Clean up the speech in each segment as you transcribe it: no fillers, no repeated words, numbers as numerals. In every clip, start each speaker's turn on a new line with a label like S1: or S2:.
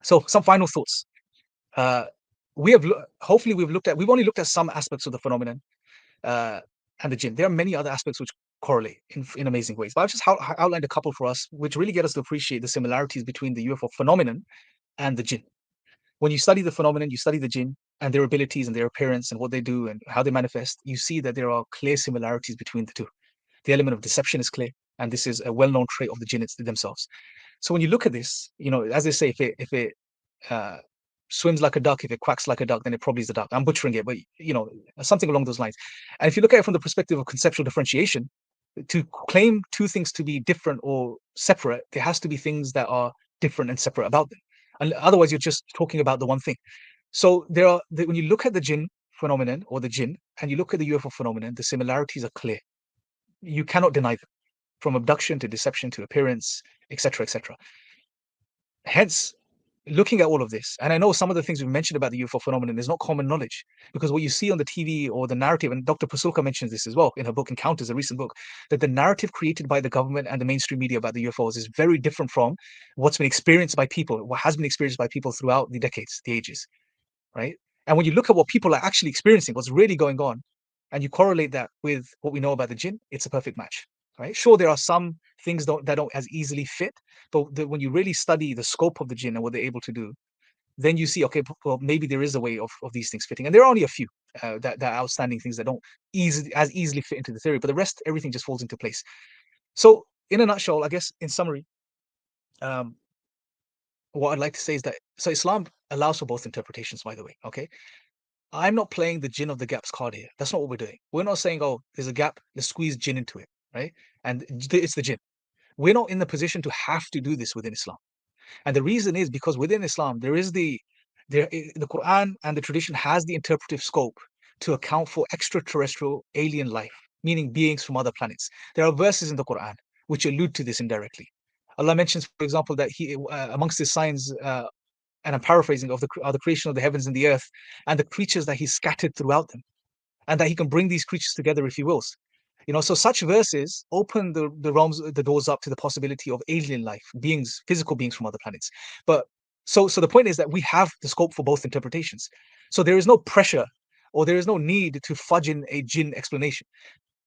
S1: So some final thoughts. Uh, we have hopefully we've only looked at some aspects of the phenomenon uh, and the jinn. There are many other aspects which correlate in amazing ways. But I've just outlined a couple for us, which really get us to appreciate the similarities between the UFO phenomenon and the jinn. When you study the phenomenon, you study the jinn and their abilities and their appearance and what they do and how they manifest, you see that there are clear similarities between the two. The element of deception is clear, and this is a well-known trait of the jinn themselves. So when you look at this, as they say, if it uh, swims like a duck, if it quacks like a duck, then it probably is a duck. I'm butchering it, but something along those lines. And if you look at it from the perspective of conceptual differentiation, to claim two things to be different or separate, there has to be things that are different and separate about them. And otherwise, you're just talking about the one thing. So when you look at the jinn phenomenon or the jinn, and you look at the UFO phenomenon, the similarities are clear. You cannot deny them, from abduction to deception to appearance, etc., etc. Hence, looking at all of this, and I know some of the things we've mentioned about the UFO phenomenon is not common knowledge, because what you see on the TV or the narrative, and Dr. Pasulka mentions this as well in her book Encounters, a recent book, that the narrative created by the government and the mainstream media about the UFOs is very different from what's been experienced by people, what has been experienced by people throughout the decades, the ages, right? And when you look at what people are actually experiencing, what's really going on, and you correlate that with what we know about the jinn, it's a perfect match, right? Sure, there are some things that don't as easily fit, but when you really study the scope of the jinn and what they're able to do, then you see, okay, well, maybe there is a way of these things fitting. And there are only a few that are outstanding things that don't easily fit into the theory, but the rest, everything just falls into place. So in a nutshell, I guess in summary, um, what I'd like to say is that, so Islam allows for both interpretations, by the way, okay? I'm not playing the jinn of the gaps card here. That's not what we're doing. We're not saying, oh, there's a gap, let's squeeze jinn into it, right? And it's the jinn. We're not in the position to have to do this within Islam. And the reason is because within Islam, the Quran and the tradition has the interpretive scope to account for extraterrestrial alien life, meaning beings from other planets. There are verses in the Quran which allude to this indirectly. Allah mentions, for example, that He, amongst His signs, and I'm paraphrasing, of the creation of the heavens and the earth, and the creatures that He scattered throughout them, and that He can bring these creatures together if He wills. So such verses open the doors up to the possibility of alien life, beings, physical beings from other planets. But so the point is that we have the scope for both interpretations. So there is no pressure, or there is no need to fudge in a jinn explanation.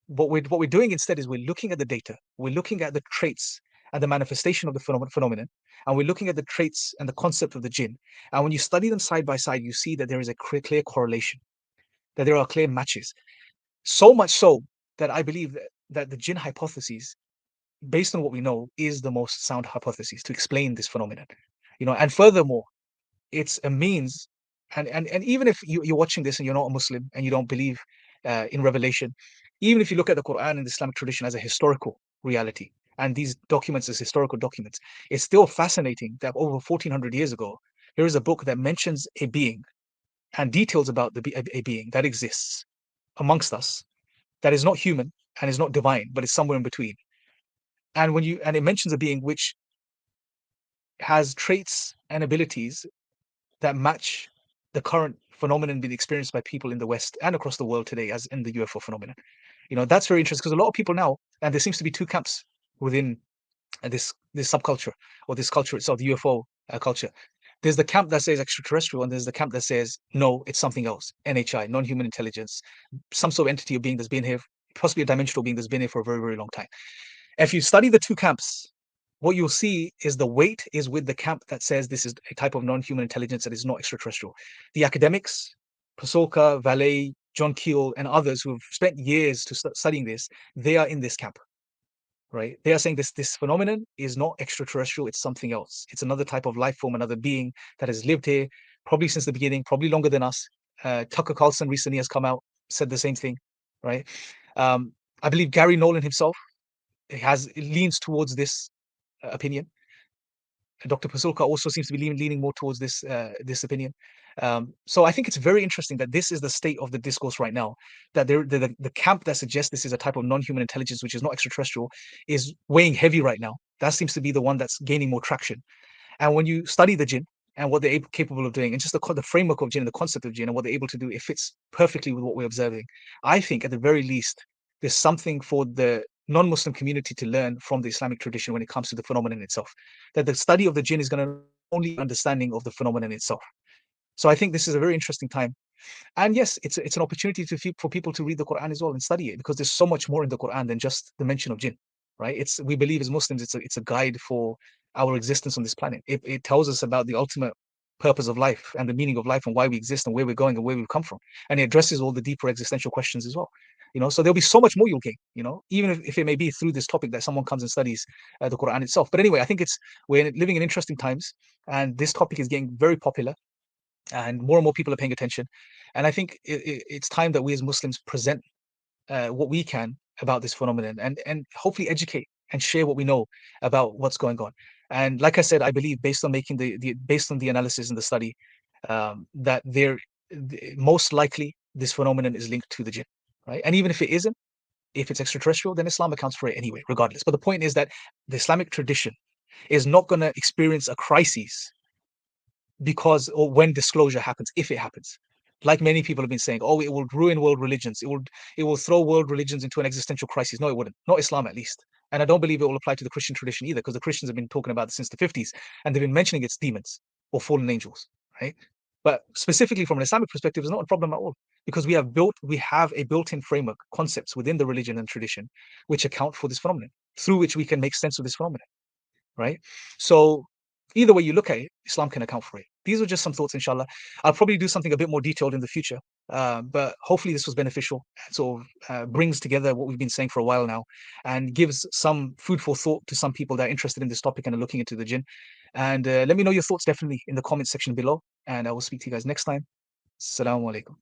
S1: What we're doing instead is we're looking at the data, we're looking at the traits and the manifestation of the phenomenon, and we're looking at the traits and the concept of the jinn. And when you study them side by side, you see that there is a clear correlation, that there are clear matches. So much so that I believe that the jinn hypothesis, based on what we know, is the most sound hypothesis to explain this phenomenon. And furthermore, it's a means, and even if you're watching this and you're not a Muslim and you don't believe in revelation, even if you look at the Quran and the Islamic tradition as a historical reality, and these documents as historical documents, it's still fascinating that over 1400 years ago, here is a book that mentions a being and details about a being that exists amongst us, that is not human and is not divine, but is somewhere in between. And it mentions a being which has traits and abilities that match the current phenomenon being experienced by people in the West and across the world today, as in the UFO phenomenon. That's very interesting, because a lot of people now, and there seems to be two camps within this subculture, or this culture itself, the UFO culture. There's the camp that says extraterrestrial, and there's the camp that says no, it's something else, NHI, non-human intelligence, some sort of entity or being that's been here, possibly a dimensional being that's been here for a very, very long time. If you study the two camps, what you'll see is the weight is with the camp that says this is a type of non-human intelligence that is not extraterrestrial. The academics, Pasolka, Vallée, John Keel, and others who have spent years studying this, they are in this camp, right? They are saying this phenomenon is not extraterrestrial, it's something else. It's another type of life form, another being that has lived here probably since the beginning, probably longer than us. Tucker Carlson recently has come out, said the same thing, right? I believe Gary Nolan himself leans towards this opinion. Dr. Pasulka also seems to be leaning more towards this opinion. So I think it's very interesting that this is the state of the discourse right now, that the camp that suggests this is a type of non-human intelligence which is not extraterrestrial is weighing heavy right now. That seems to be the one that's gaining more traction. And when you study the jinn and what they're capable of doing, and just the framework of jinn and the concept of jinn and what they're able to do, it fits perfectly with what we're observing. I think at the very least, there's something for the non-Muslim community to learn from the Islamic tradition when it comes to the phenomenon itself. That the study of the jinn is going to only understanding of the phenomenon itself. So I think this is a very interesting time. And yes, it's an opportunity for people to read the Quran as well and study it, because there's so much more in the Quran than just the mention of jinn, right? We believe as Muslims it's a guide for our existence on this planet. It tells us about the ultimate purpose of life and the meaning of life and why we exist and where we're going and where we've come from. And it addresses all the deeper existential questions as well. So there'll be so much more you'll gain, even if it may be through this topic that someone comes and studies the Quran itself. But anyway, I think we're living in interesting times, and this topic is getting very popular, and more people are paying attention. And I think it's time that we as Muslims present what we can about this phenomenon, and hopefully educate and share what we know about what's going on. And like I said, I believe, based on making based on the analysis and the study, that most likely this phenomenon is linked to the jinn, right? And even if it isn't, if it's extraterrestrial, then Islam accounts for it anyway, regardless. But the point is that the Islamic tradition is not going to experience a crisis because, or when disclosure happens, if it happens. Like many people have been saying, oh, it will ruin world religions. It will throw world religions into an existential crisis. No, it wouldn't. Not Islam, at least. And I don't believe it will apply to the Christian tradition either, because the Christians have been talking about it since the 50s, and they've been mentioning it's demons or fallen angels, right? But specifically from an Islamic perspective, it's not a problem at all, because we have a built-in framework, concepts within the religion and tradition, which account for this phenomenon, through which we can make sense of this phenomenon, right? So either way you look at it, Islam can account for it. These are just some thoughts, inshallah. I'll probably do something a bit more detailed in the future, but hopefully this was beneficial. Sort of brings together what we've been saying for a while now, and gives some food for thought to some people that are interested in this topic and are looking into the jinn. And let me know your thoughts definitely in the comment section below, and I will speak to you guys next time. Assalamu alaikum.